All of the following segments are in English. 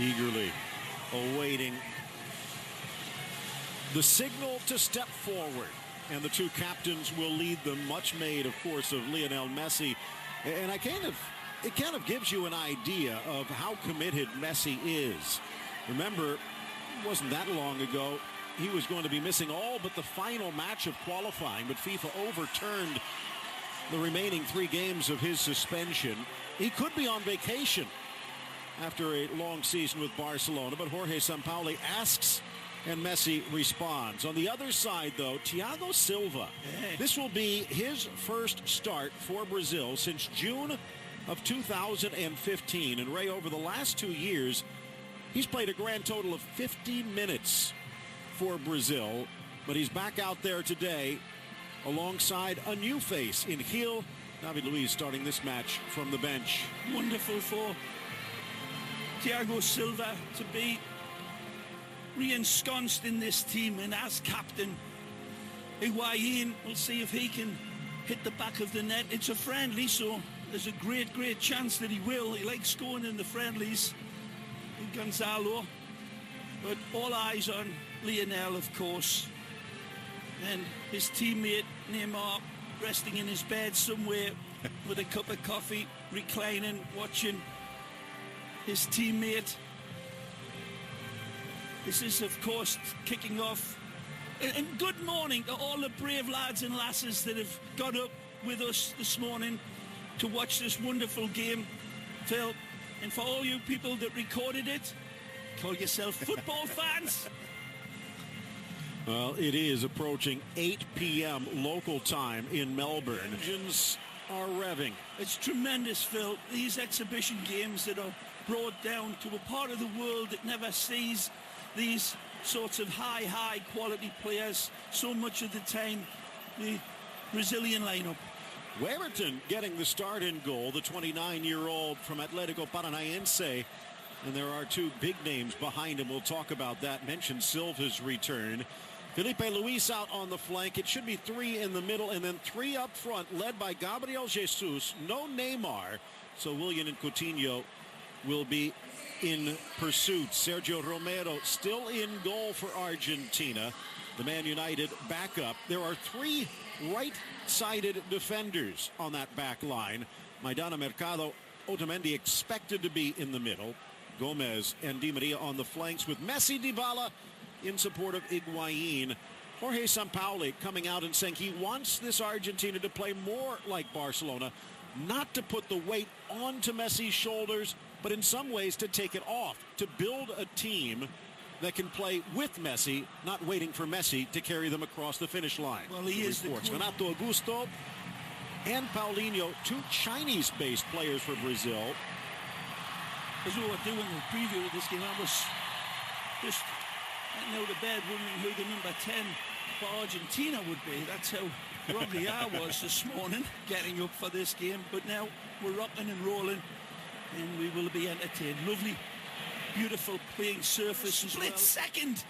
eagerly awaiting the signal to step forward. And the two captains will lead them, much made, of course, of Lionel Messi. And it kind of gives you an idea of how committed Messi is. Remember, it wasn't that long ago, he was going to be missing all but the final match of qualifying, but FIFA overturned the remaining 3 games of his suspension. He could be on vacation after a long season with Barcelona, but Jorge Sampaoli asks and Messi responds. On the other side, though, Thiago Silva. This will be his first start for Brazil since June of 2015. And Ray, over the last 2 years, he's played a grand total of 50 minutes for Brazil. But he's back out there today alongside a new face in Gil. David Luiz starting this match from the bench. Wonderful for Thiago Silva to be re-ensconced in this team and as captain. Higuain, we'll see if he can hit the back of the net. It's a friendly, so there's a great chance that he will. He likes scoring in the friendlies. Gonzalo. But all eyes on Lionel, of course. And his teammate Neymar resting in his bed somewhere with a cup of coffee, reclining, watching his teammate. This is, of course, kicking off. And good morning to all the brave lads and lasses that have got up with us this morning to watch this wonderful game, Phil. And for all you people that recorded it, call yourself football fans. Well, it is approaching 8 p.m. local time in Melbourne. Engines are revving. It's tremendous, Phil. These exhibition games that are brought down to a part of the world that never sees these sorts of high quality players so much of the time. The Brazilian lineup. Weberton getting the start in goal, the 29-year-old from Atletico Paranaense. And there are 2 big names behind him. We'll talk about that. Mentioned Silva's return. Felipe Luis out on the flank. It should be 3 in the middle and then 3 up front, led by Gabriel Jesus. No Neymar. So Willian and Coutinho will be in pursuit. Sergio Romero still in goal for Argentina. The Man United backup. There are 3 right-sided defenders on that back line. Maidana, Mercado, Otamendi expected to be in the middle. Gomez and Di Maria on the flanks with Messi, Dybala in support of Higuain. Jorge Sampaoli coming out and saying he wants this Argentina to play more like Barcelona, not to put the weight onto Messi's shoulders, but in some ways to take it off, to build a team that can play with Messi, not waiting for Messi to carry them across the finish line. Well, he is the Renato Augusto and Paulinho, 2 Chinese-based players for Brazil. As we were doing the preview of this game, I was just getting out of bed wondering who the number 10 for Argentina would be. That's how groggy I was this morning, getting up for this game. But now we're rocking and rolling, and we will be entertained. Lovely, beautiful playing surface. Split second,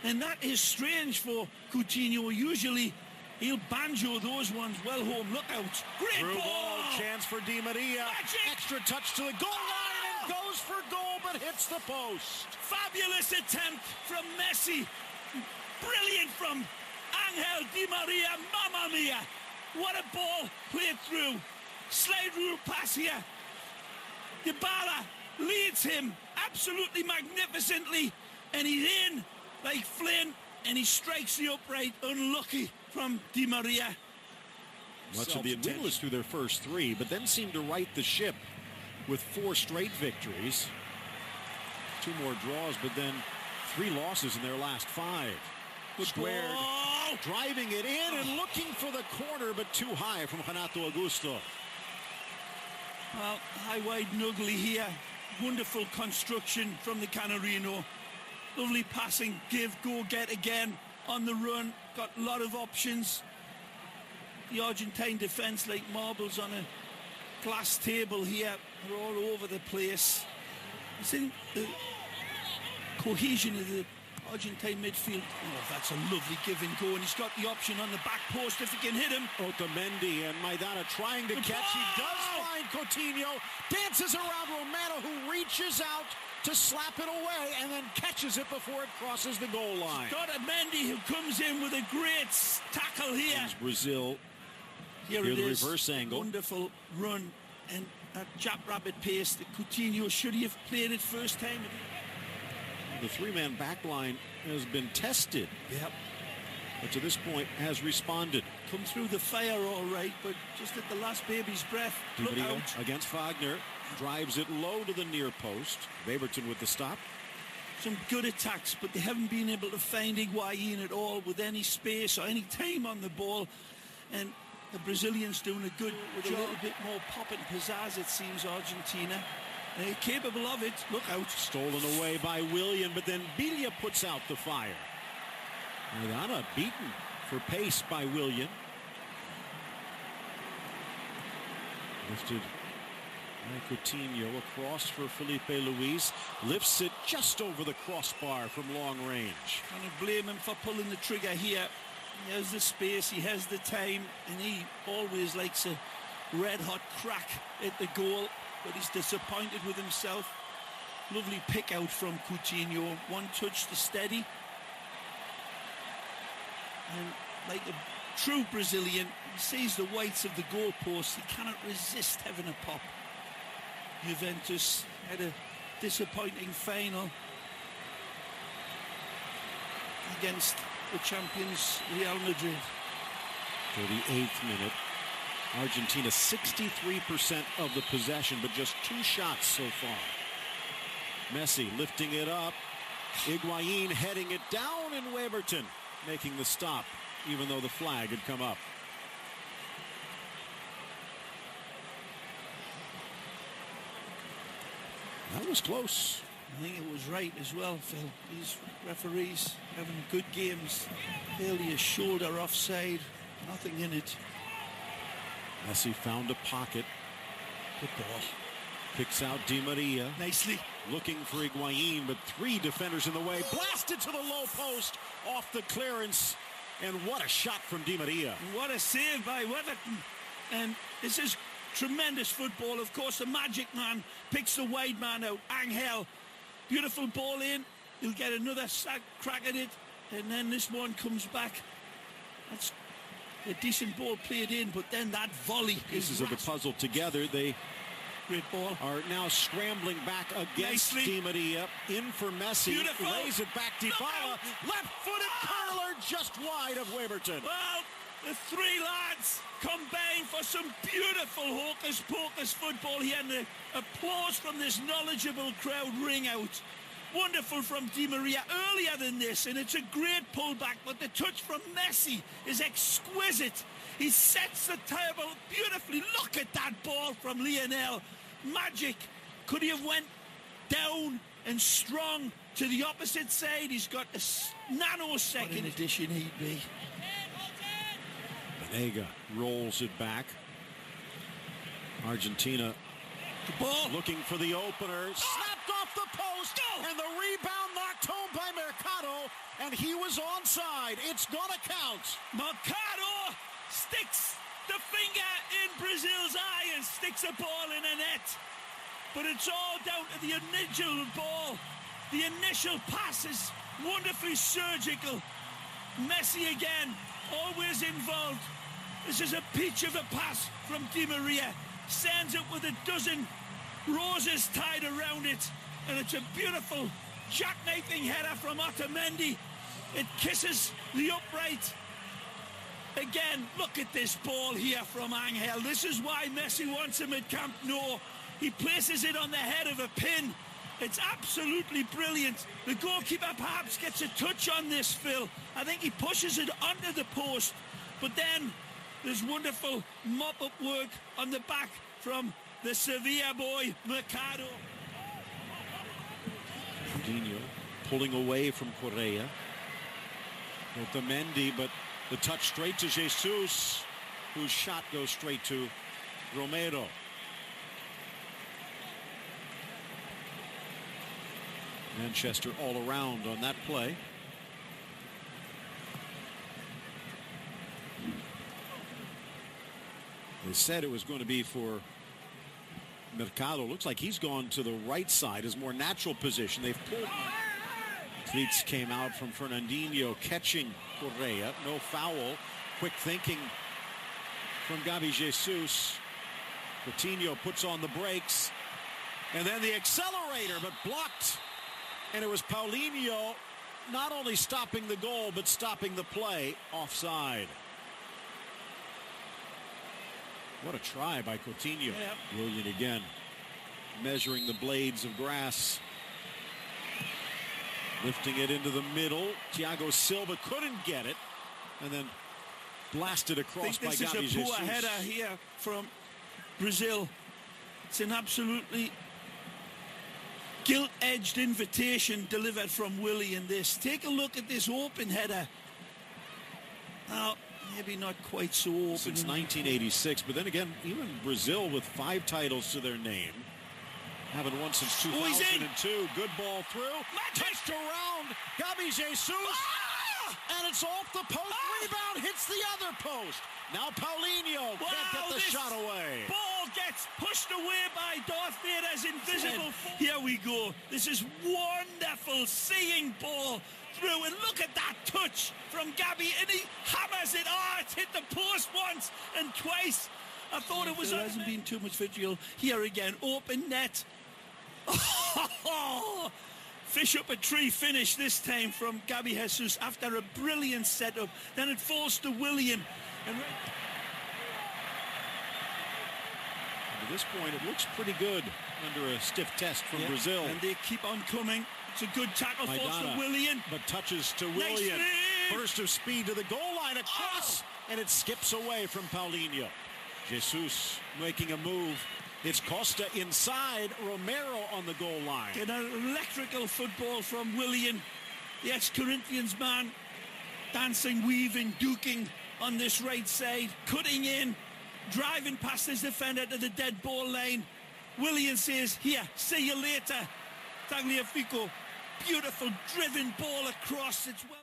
and that is strange for Coutinho. Usually he'll banjo those ones well home. Look out. Great ball. Chance for Di Maria. Magic. Extra touch to the goal line and goes for goal but hits the post. Fabulous attempt from Messi. Brilliant from Angel Di Maria. Mamma mia. What a ball played through. Slide rule pass here. Dybala leads him absolutely magnificently, and he's in like Flynn, and he strikes the upright. Unlucky from Di Maria. Much of the winless through their first 3, but then seemed to right the ship with 4 straight victories. 2 more draws, but then 3 losses in their last 5. Squared, driving it in and looking for the corner, but too high from Renato Augusto. Well, high, wide, and ugly here. Wonderful construction from the Canarino. Lovely passing, give, go, get again. On the run, got a lot of options. The Argentine defense like marbles on a glass table here. They're all over the place. I think the cohesion of the Argentine midfield. Oh, that's a lovely give and go, and he's got the option on the back post if he can hit him. Otamendi and Maidana trying to catch. He does find Coutinho. Dances around Romero, who reaches out to slap it away and then catches it before it crosses the goal line. Otamendi, who comes in with a great tackle here. It's Brazil. Here the it is. Reverse angle. Wonderful run. And that jackrabbit pace that Coutinho, should he have played it first time? The three-man back line has been tested. Yep. But to this point has responded. Come through the fire all right, but just at the last baby's breath. Look out. Against Wagner. Drives it low to the near post. Weberton with the stop. Some good attacks, but they haven't been able to find Higuaín at all with any space or any time on the ball. And the Brazilians doing a good with a little bit more pop and pizzazz, it seems, Argentina. They're capable of it. Look out. Stolen away by Willian, but then Bilia puts out the fire. Maidana beaten for pace by Willian. Lifted by Coutinho across for Felipe Luis. Lifts it just over the crossbar from long range. Can't blame him for pulling the trigger here. He has the space, he has the time, and he always likes a red-hot crack at the goal, but he's disappointed with himself. Lovely pick out from Coutinho. One touch to steady. And like a true Brazilian, he sees the whites of the goalpost. He cannot resist having a pop. Juventus had a disappointing final against the champions Real Madrid. 38th minute. Argentina 63% of the possession, but just 2 shots so far. Messi lifting it up. Higuaín heading it down, and Weberton making the stop, even though the flag had come up. That was close. I think it was right as well, Phil. These referees having good games. Clearly a shoulder offside. Nothing in it. Messi found a pocket. Good ball. Picks out Di Maria. Nicely. Looking for Higuaín, but 3 defenders in the way. Blasted to the low post off the clearance. And what a shot from Di Maria. What a save by Weberton. And this is tremendous football. Of course, the magic man picks the wide man out. Angel. Beautiful ball in. He'll get another crack at it. And then this one comes back. That's a decent ball played in, but then that volley. Pieces of the puzzle together. They great ball. Are now scrambling back against Di Maria. In for Messi. Beautiful. Lays it back. Dybala. Left-footed curler just wide of Weberton. Well, the 3 lads combined for some beautiful hocus-pocus football here, and the applause from this knowledgeable crowd ring out. Wonderful from Di Maria earlier than this, and it's a great pullback, but the touch from Messi is exquisite. He sets the table beautifully. Look at that ball from Lionel. Magic. Could he have went down and strong to the opposite side? He's got a nanosecond. What an addition he'd be. Banega rolls it back. Argentina the ball. Looking for the opener. Snapped off the post. And the rebound knocked home by Mercado. And he was onside. It's gonna count. Mercado sticks the finger in Brazil's eye and sticks a ball in a net. But it's all down to the initial ball. The initial pass is wonderfully surgical. Messi again, always involved. This is a peach of a pass from Di Maria. Sends it with a dozen roses tied around it. And it's a beautiful jackknifing header from Otamendi. It kisses the upright. Again, look at this ball here from Angel. This is why Messi wants him at Camp Nou. He places it on the head of a pin. It's absolutely brilliant. The goalkeeper perhaps gets a touch on this, Phil. I think he pushes it under the post. But then there's wonderful mop-up work on the back from the Sevilla boy, Mercado. Coutinho pulling away from Correa. Otamendi, but the touch straight to Jesus, whose shot goes straight to Romero. Manchester all around on that play. They said it was going to be for Mercado. Looks like he's gone to the right side, his more natural position. They've pulled. Cleats came out from Fernandinho, catching Correa. No foul. Quick thinking from Gabi Jesus. Coutinho puts on the brakes. And then the accelerator, but blocked. And it was Paulinho not only stopping the goal, but stopping the play. Offside. What a try by Coutinho. Yep. Willian again, measuring the blades of grass. Lifting it into the middle. Thiago Silva couldn't get it. And then blasted across by Gabi Jesus. This is a poor header here from Brazil. It's an absolutely gilt-edged invitation delivered from Willian. This. Take a look at this open header. Now, maybe not quite so open. Since 1986, but then again, even Brazil with 5 titles to their name. Haven't won since 2002. Good ball through. Touched around. Gabi Jesus. And it's off the post. Rebound hits the other post. Now Paulinho can't get the shot away. Ball gets pushed away by Darth Vader's invisible. Here we go. This is wonderful. Seeing ball through. And look at that touch from Gabi. And he hammers it. It's hit the post once and twice. I thought it was... There hasn't been too much vitriol. Here again. Open net. Fish up a tree finish this time from Gabi Jesus after a brilliant setup. Then it falls to Willian. And to this point, it looks pretty good under a stiff test from Brazil. And they keep on coming. It's a good tackle. Falls to Willian. But touches to Willian. Burst of speed to the goal line. Across. And it skips away from Paulinho. Jesus making a move. It's Costa inside, Romero on the goal line. An electrical football from Willian, the ex-Corinthians man, dancing, weaving, duking on this right side, cutting in, driving past his defender to the dead ball line. Willian says, here, see you later. Tagliafico, beautiful driven ball across. It's well.